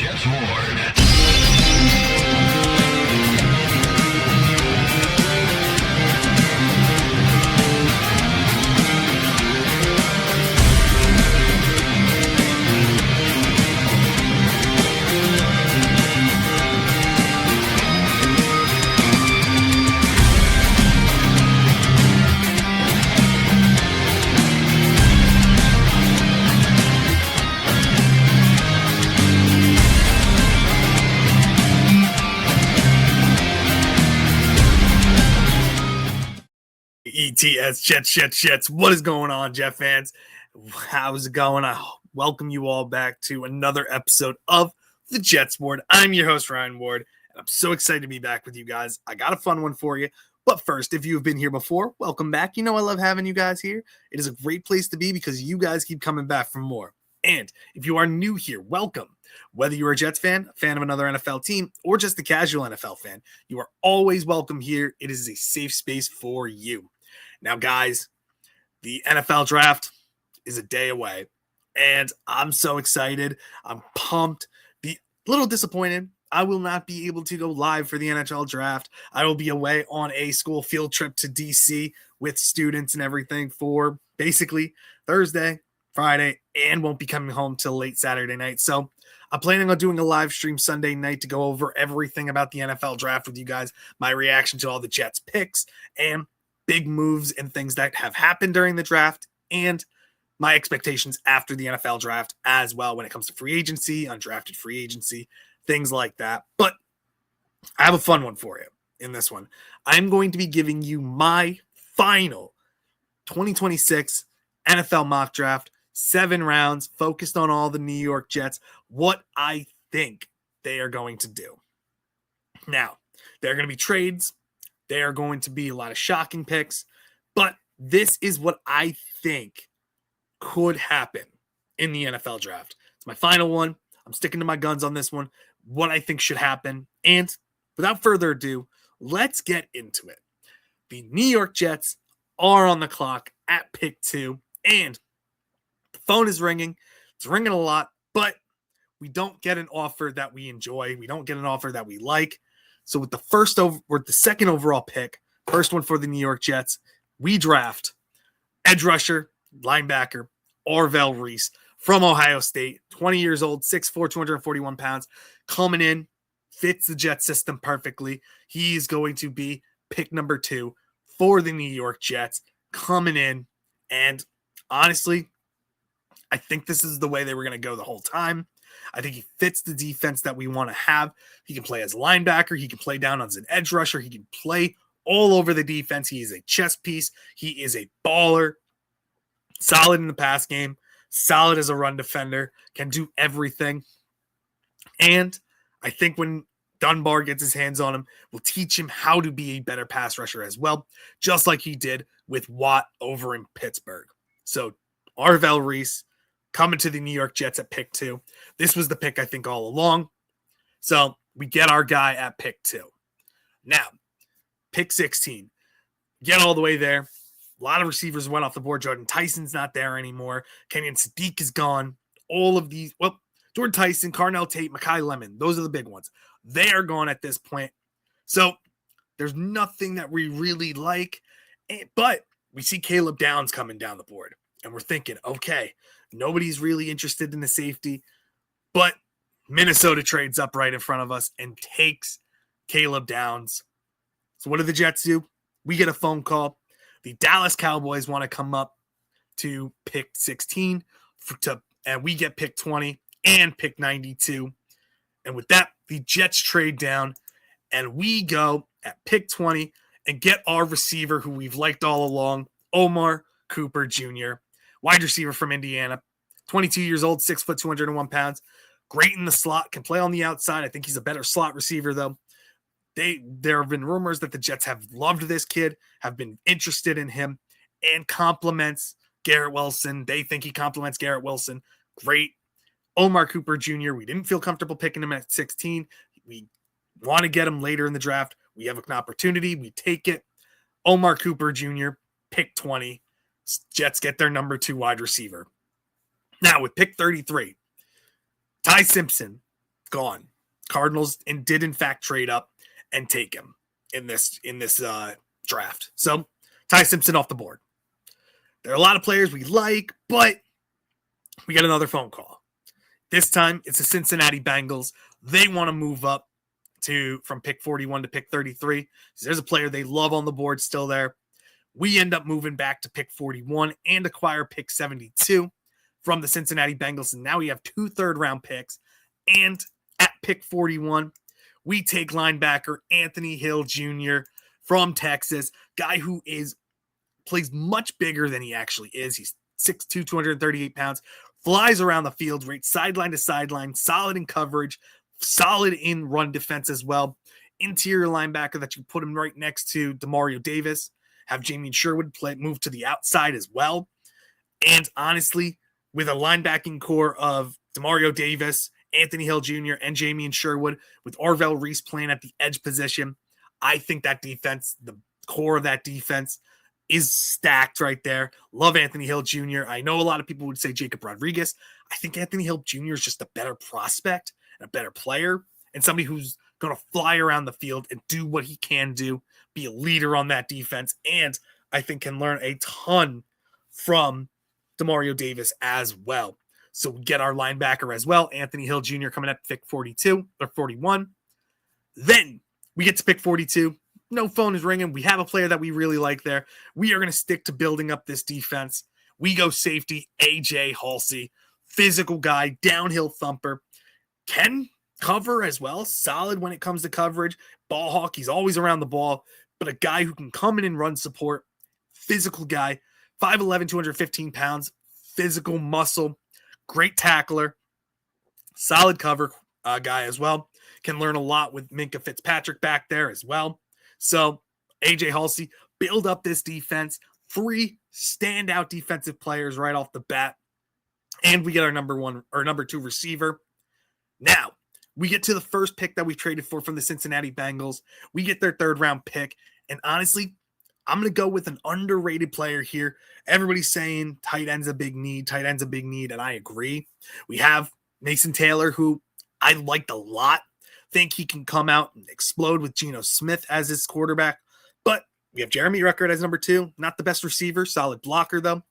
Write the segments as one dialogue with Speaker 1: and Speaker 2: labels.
Speaker 1: Jets Ward.
Speaker 2: ETS Jets. What is going on, Jet fans? How's it going? I welcome you all back to another episode of the Jets Ward. I'm your host, Ryan Ward, and I'm so excited to be back with you guys. I got a fun one for you. But first, if you've been here before, welcome back. You know I love having you guys here. It is a great place to be because you guys keep coming back for more. And if you are new here, welcome. Whether you're a Jets fan, a fan of another NFL team, or just a casual NFL fan, you are always welcome here. It is a safe space for you. Now, guys, the NFL draft is a day away, and I'm so excited. I'm pumped. A little disappointed. I will not be able to go live for the NHL draft. I will be away on a school field trip to DC with students and everything for basically Thursday, Friday, and won't be coming home till late Saturday night. So I'm planning on doing a live stream Sunday night to go over everything about the NFL draft with you guys, my reaction to all the Jets picks, and big moves and things that have happened during the draft, and my expectations after the NFL draft as well when it comes to free agency, undrafted free agency, things like that. But I have a fun one for you in this one. I'm going to be giving you my final 2026 NFL mock draft, 7 rounds, focused on all the New York Jets, what I think they are going to do. Now, there are going to be trades. There are going to be a lot of shocking picks, but this is what I think could happen in the NFL draft. It's my final one. I'm sticking to my guns on this one, what I think should happen. And without further ado, let's get into it. The New York Jets are on the clock at pick 2, and the phone is ringing. It's ringing a lot, but we don't get an offer that we enjoy. We don't get an offer that we like. So with the second overall pick, first one for the New York Jets, we draft edge rusher, linebacker, Orville Reese from Ohio State, 20 years old, 6'4", 241 pounds, coming in, fits the Jet system perfectly. He's going to be pick number 2 for the New York Jets, coming in. And honestly, I think this is the way they were going to go the whole time. I think he fits the defense that we want to have. He can play as a linebacker. He can play down as an edge rusher. He can play all over the defense. He is a chess piece. He is a baller. Solid in the pass game. Solid as a run defender. Can do everything. And I think when Dunbar gets his hands on him, will teach him how to be a better pass rusher as well, just like he did with Watt over in Pittsburgh. So Orville Reese coming to the New York Jets at pick 2. This was the pick, I think, all along. So we get our guy at pick 2. Now, pick 16. Get all the way there. A lot of receivers went off the board. Jordan Tyson's not there anymore. Kenyon Sadiq is gone. All of these, Jordan Tyson, Carnell Tate, Mekhi Lemon, those are the big ones. They are gone at this point. So there's nothing that we really like. But we see Caleb Downs coming down the board. And we're thinking, okay, nobody's really interested in the safety, but Minnesota trades up right in front of us and takes Caleb Downs. So what do the Jets do? We get a phone call. The Dallas Cowboys want to come up to pick 16, and we get pick 20 and pick 92. And with that, the Jets trade down, and we go at pick 20 and get our receiver who we've liked all along, Omar Cooper Jr., wide receiver from Indiana, 22 years old, 6', 201 pounds. Great in the slot, can play on the outside. I think he's a better slot receiver, though. There have been rumors that the Jets have loved this kid, have been interested in him, and compliments Garrett Wilson. They think he compliments Garrett Wilson. Great. Omar Cooper Jr., we didn't feel comfortable picking him at 16. We want to get him later in the draft. We have an opportunity. We take it. Omar Cooper Jr., pick 20. Jets get their number 2 wide receiver. Now with pick 33, Ty Simpson, gone. Cardinals did in fact trade up and take him in this draft. So Ty Simpson off the board. There are a lot of players we like, but we get another phone call. This time it's the Cincinnati Bengals. They want to move up from pick 41 to pick 33. So there's a player they love on the board still there. We end up moving back to pick 41 and acquire pick 72 from the Cincinnati Bengals. And now we have 2 third-round picks. And at pick 41, we take linebacker Anthony Hill Jr. from Texas, guy who plays much bigger than he actually is. He's 6'2", 238 pounds, flies around the field, right sideline to sideline, solid in coverage, solid in run defense as well. Interior linebacker that you put him right next to Demario Davis, have Jamien Sherwood move to the outside as well. And honestly, with a linebacking core of Demario Davis, Anthony Hill Jr., and Jamien Sherwood, with Arvell Reese playing at the edge position, I think that defense, the core of that defense, is stacked right there. Love Anthony Hill Jr. I know a lot of people would say Jacob Rodriguez. I think Anthony Hill Jr. is just a better prospect and a better player and somebody who's going to fly around the field and do what he can do, be a leader on that defense, and I think can learn a ton from Demario Davis as well. So we get our linebacker as well, Anthony Hill Jr. coming at pick 42 or 41. Then we get to pick 42. No phone is ringing. We have a player that we really like there. We are going to stick to building up this defense. We go safety, AJ Halsey, physical guy, downhill thumper, can cover as well, solid when it comes to coverage, ball hawk. He's always around the ball, but a guy who can come in and run support, physical guy, 5'11", 215 pounds, physical muscle, great tackler, solid cover guy as well. Can learn a lot with Minkah Fitzpatrick back there as well. So AJ Halsey, build up this defense. 3 standout defensive players right off the bat. And we get our number 2 receiver. Now, we get to the first pick that we traded for from the Cincinnati Bengals. We get their 3rd-round pick. And honestly, I'm going to go with an underrated player here. Everybody's saying tight end's a big need, and I agree. We have Mason Taylor, who I liked a lot. Think he can come out and explode with Geno Smith as his quarterback. But we have Jeremy Ruckert as number 2. Not the best receiver, solid blocker, though.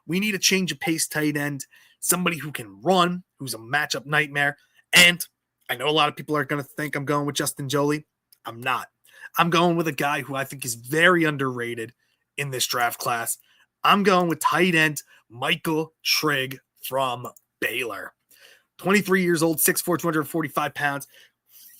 Speaker 2: We need a change of pace tight end, somebody who can run, who's a matchup nightmare. And I know a lot of people are going to think I'm going with Justin Joly. I'm not. I'm going with a guy who I think is very underrated in this draft class. I'm going with tight end Michael Trigg from Baylor. 23 years old, 6'4", 245 pounds.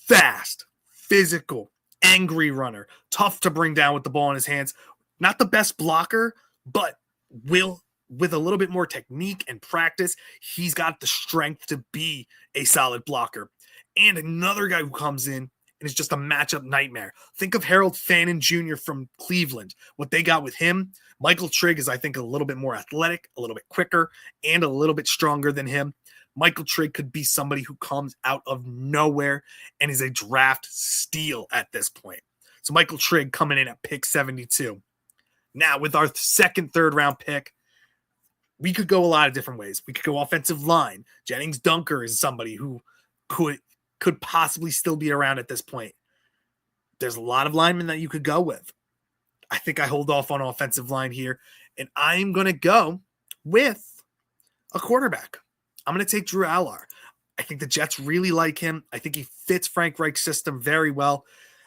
Speaker 2: Fast, physical, angry runner. Tough to bring down with the ball in his hands. Not the best blocker, but with a little bit more technique and practice, he's got the strength to be a solid blocker. And another guy who comes in and is just a matchup nightmare. Think of Harold Fannin Jr. from Cleveland. What they got with him, Michael Trigg is, I think, a little bit more athletic, a little bit quicker, and a little bit stronger than him. Michael Trigg could be somebody who comes out of nowhere and is a draft steal at this point. So Michael Trigg coming in at pick 72. Now, with our 2nd, 3rd-round pick, we could go a lot of different ways. We could go offensive line. Jennings Dunker is somebody who could possibly still be around at this point. There's a lot of linemen that you could go with. I think I hold off on offensive line here, and I'm going to go with a quarterback. I'm going to take Drew Allar. I think the Jets really like him. I think he fits Frank Reich's system very well.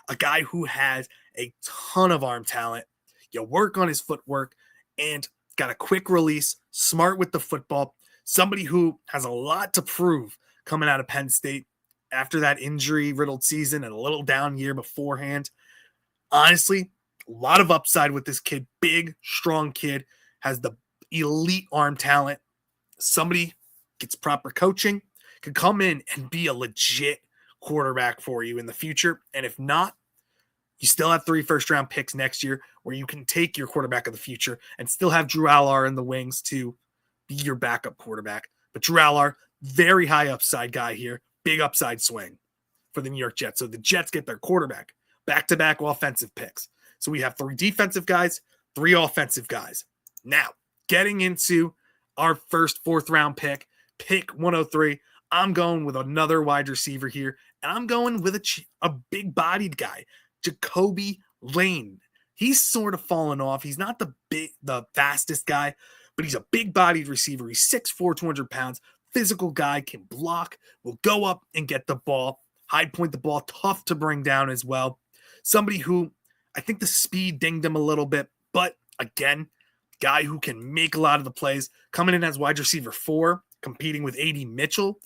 Speaker 2: A guy who has a ton of arm talent. You work on his footwork and got a quick release, smart with the football. Somebody who has a lot to prove coming out of Penn State after that injury-riddled season and a little down year beforehand. Honestly, a lot of upside with this kid. Big, strong kid. Has the elite arm talent. Somebody gets proper coaching, could come in and be a legit quarterback for you in the future. And if not, you still have 3 first-round picks next year where you can take your quarterback of the future and still have Drew Allar in the wings to be your backup quarterback. But Drew Allar, very high upside guy here. Big upside swing for the New York Jets. So the Jets get their quarterback, back-to-back offensive picks. So we have 3 defensive guys, 3 offensive guys. Now, getting into our first 4th-round pick 103, I'm going with another wide receiver here, and I'm going with a big-bodied guy, Jacoby Lane. He's sort of fallen off. He's not the fastest guy, but he's a big-bodied receiver. He's 6'4", 200 pounds, physical guy, can block, will go up and get the ball, high point the ball, tough to bring down as well. Somebody who I think the speed dinged him a little bit, but again, guy who can make a lot of the plays, coming in as wide receiver 4, competing with A.D. Mitchell.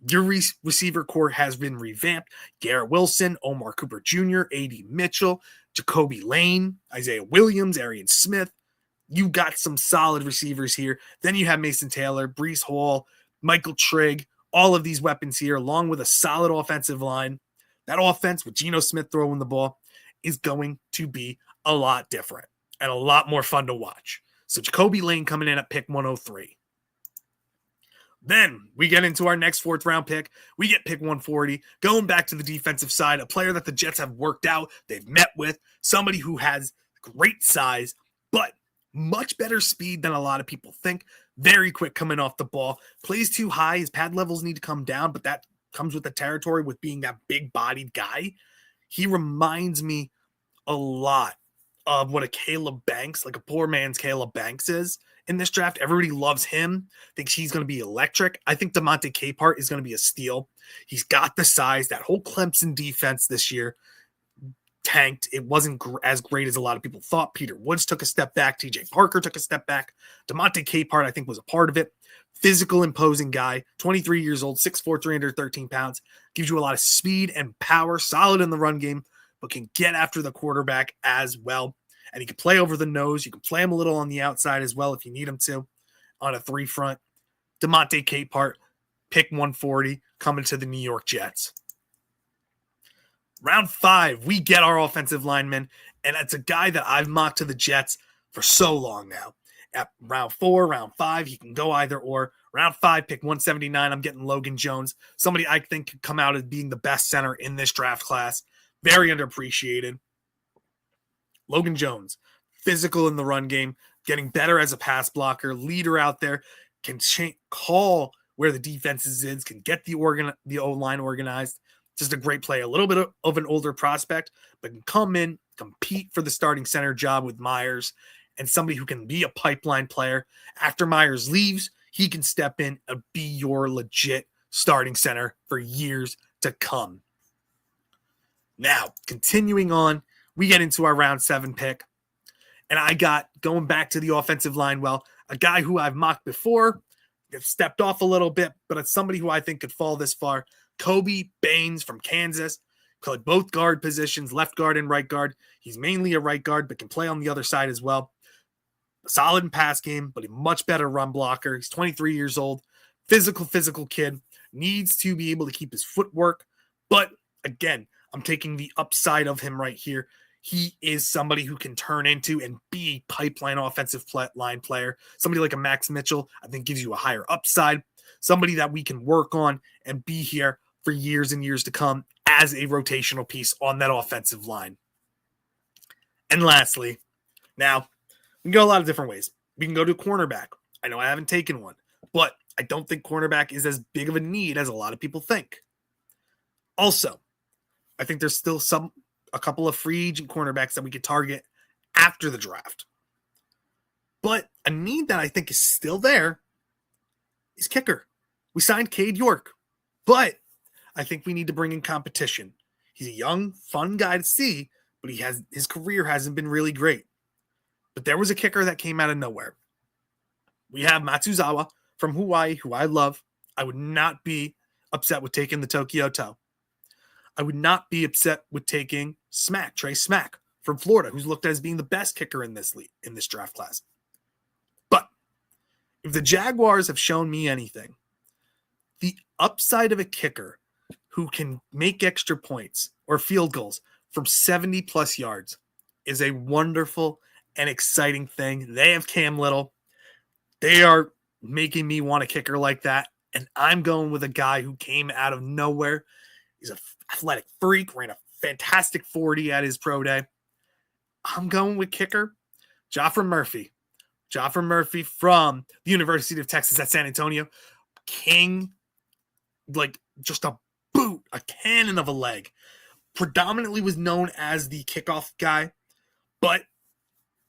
Speaker 2: Your receiver core has been revamped. Garrett Wilson, Omar Cooper Jr., A.D. Mitchell, Jacoby Lane, Isaiah Williams, Arian Smith. You got some solid receivers here. Then you have Mason Taylor, Breece Hall, Michael Trigg, all of these weapons here, along with a solid offensive line. That offense with Geno Smith throwing the ball is going to be a lot different and a lot more fun to watch. So Jacoby Lane coming in at pick 103. Then we get into our next 4th round pick. We get pick 140. Going back to the defensive side, a player that the Jets have worked out, they've met with, somebody who has great size, but much better speed than a lot of people think. Very quick coming off the ball. Plays too high. His pad levels need to come down, but that comes with the territory with being that big-bodied guy. He reminds me a lot of what a Caleb Banks, like a poor man's Caleb Banks is in this draft. Everybody loves him, thinks he's going to be electric. I think DeMonte Capehart is going to be a steal. He's got the size. That whole Clemson defense this year tanked. It wasn't as great as a lot of people thought. Peter Woods took a step back. TJ Parker took a step back. DeMonte Capehart, I think, was a part of it. Physical, imposing guy, 23 years old, 6'4", 313 pounds, gives you a lot of speed and power, solid in the run game, but can get after the quarterback as well. And he can play over the nose. You can play him a little on the outside as well if you need him to on a 3 front. DeMonte Capehart, pick 140, coming to the New York Jets. Round 5, we get our offensive lineman, and it's a guy that I've mocked to the Jets for so long now. At round 4, round 5, he can go either or. Round 5, pick 179, I'm getting Logan Jones, somebody I think could come out as being the best center in this draft class. Very underappreciated. Logan Jones, physical in the run game, getting better as a pass blocker, leader out there, can call where the defense is, can get the O-line organized. Just a great play. A little bit of an older prospect, but can come in, compete for the starting center job with Myers, and somebody who can be a pipeline player. After Myers leaves, he can step in and be your legit starting center for years to come. Now, continuing on, we get into our round 7 pick, and I got, going back to the offensive line, well, a guy who I've mocked before, stepped off a little bit, but it's somebody who I think could fall this far. Kobe Baines from Kansas, played both guard positions, left guard and right guard. He's mainly a right guard, but can play on the other side as well. Solid in pass game, but a much better run blocker. He's 23 years old, physical kid, needs to be able to keep his footwork. But again, I'm taking the upside of him right here. He is somebody who can turn into and be pipeline offensive line player. Somebody like a Max Mitchell, I think, gives you a higher upside. Somebody that we can work on and be here for years and years to come as a rotational piece on that offensive line. And lastly, now, we can go a lot of different ways. We can go to cornerback. I know I haven't taken one, but I don't think cornerback is as big of a need as a lot of people think. Also, I think there's still a couple of free agent cornerbacks that we could target after the draft. But a need that I think is still there is kicker. We signed Cade York, but I think we need to bring in competition. He's a young, fun guy to see, but his career hasn't been really great. But there was a kicker that came out of nowhere. We have Matsuzawa from Hawaii, who I love. I would not be upset with taking the Tokyo Toe. I would not be upset with taking Trey Smack from Florida, who's looked at as being the best kicker in this league, in this draft class. But if the Jaguars have shown me anything, the upside of a kicker who can make extra points or field goals from 70-plus yards is a wonderful and exciting thing. They have Cam Little. They are making me want a kicker like that, and I'm going with a guy who came out of nowhere. He's an athletic freak, ran a fantastic 40 at his pro day. I'm going with kicker Joffrey Murphy. Joffrey Murphy from the University of Texas at San Antonio. King like just a boot, a cannon of a leg. Predominantly was known as the kickoff guy, but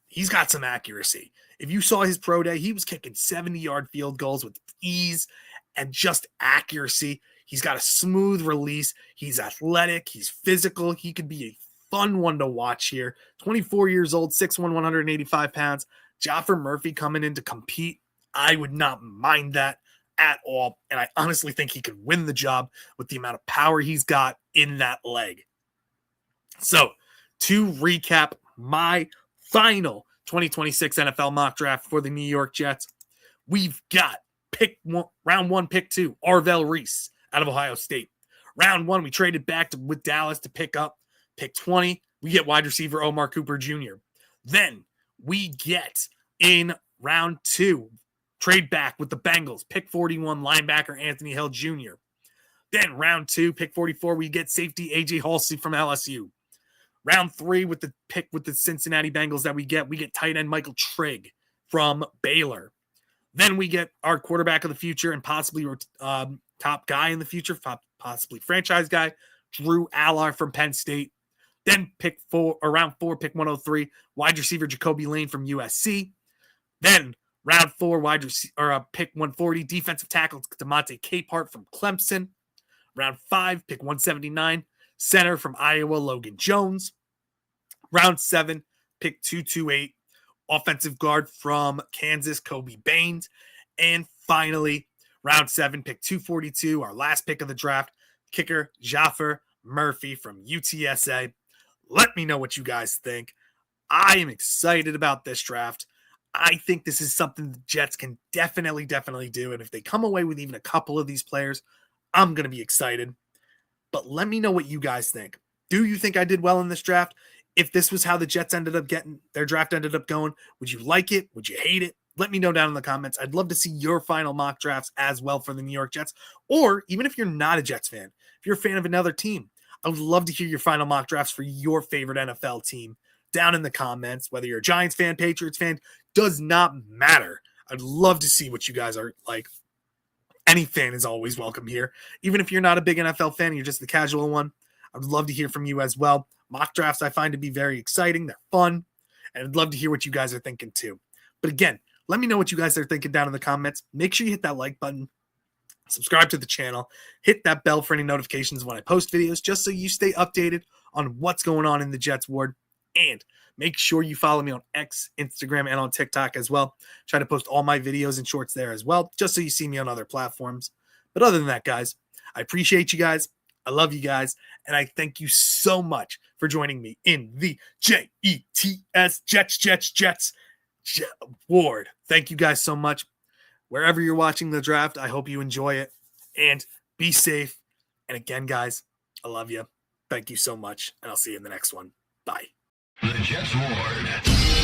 Speaker 2: he's got some accuracy. If you saw his pro day, he was kicking 70-yard field goals with ease and just accuracy. He's got a smooth release. He's athletic. He's physical. He could be a fun one to watch here. 24 years old, 6'1", 185 pounds. Jaffer Murphy coming in to compete. I would not mind that at all. And I honestly think he could win the job with the amount of power he's got in that leg. So to recap my final 2026 NFL mock draft for the New York Jets, we've got round 1, pick 2, Arvell Reese out of Ohio State. Round 1, we traded back with Dallas to pick up pick 20. We get wide receiver Omar Cooper Jr. Then we get in round 2, trade back with the Bengals, pick 41, linebacker Anthony Hill Jr. Then round 2, pick 44, we get safety AJ Halsey from LSU. Round 3 with the pick with the Cincinnati Bengals that we get tight end Michael Trigg from Baylor. Then we get our quarterback of the future and possibly top guy in the future, possibly franchise guy, Drew Aller from Penn State. Then round 4, pick 103, wide receiver Jacoby Lane from USC. Then round 4, pick 140, defensive tackle DeMonte Capehart from Clemson. Round 5, pick 179, center from Iowa, Logan Jones. Round 7, pick 228, offensive guard from Kansas, Kobe Baines. And finally, round 7, pick 242, our last pick of the draft, kicker Jaffer Murphy from UTSA. Let me know what you guys think. I am excited about this draft. I think this is something the Jets can definitely do. And if they come away with even a couple of these players, I'm going to be excited. But let me know what you guys think. Do you think I did well in this draft? If this was how the Jets ended up getting, their draft ended up going, would you like it? Would you hate it? Let me know down in the comments. I'd love to see your final mock drafts as well for the New York Jets. Or even if you're not a Jets fan, if you're a fan of another team, I would love to hear your final mock drafts for your favorite NFL team down in the comments. Whether you're a Giants fan, Patriots fan, does not matter. I'd love to see what you guys are like. Any fan is always welcome here. Even if you're not a big NFL fan, you're just the casual one, I would love to hear from you as well. Mock drafts I find to be very exciting. They're fun. And I'd love to hear what you guys are thinking too. But again, let me know what you guys are thinking down in the comments. Make sure you hit that like button. Subscribe to the channel. Hit that bell for any notifications when I post videos, just so you stay updated on what's going on in the Jets ward. And make sure you follow me on X, Instagram, and on TikTok as well. Try to post all my videos and shorts there as well, just so you see me on other platforms. But other than that, guys, I appreciate you guys. I love you guys. And I thank you so much for joining me in the JETS Jets Ward. Thank you guys so much. Wherever you're watching the draft, I hope you enjoy it. And be safe. And again, guys, I love you. Thank you so much. And I'll see you in the next one. Bye.
Speaker 1: The Jets Ward.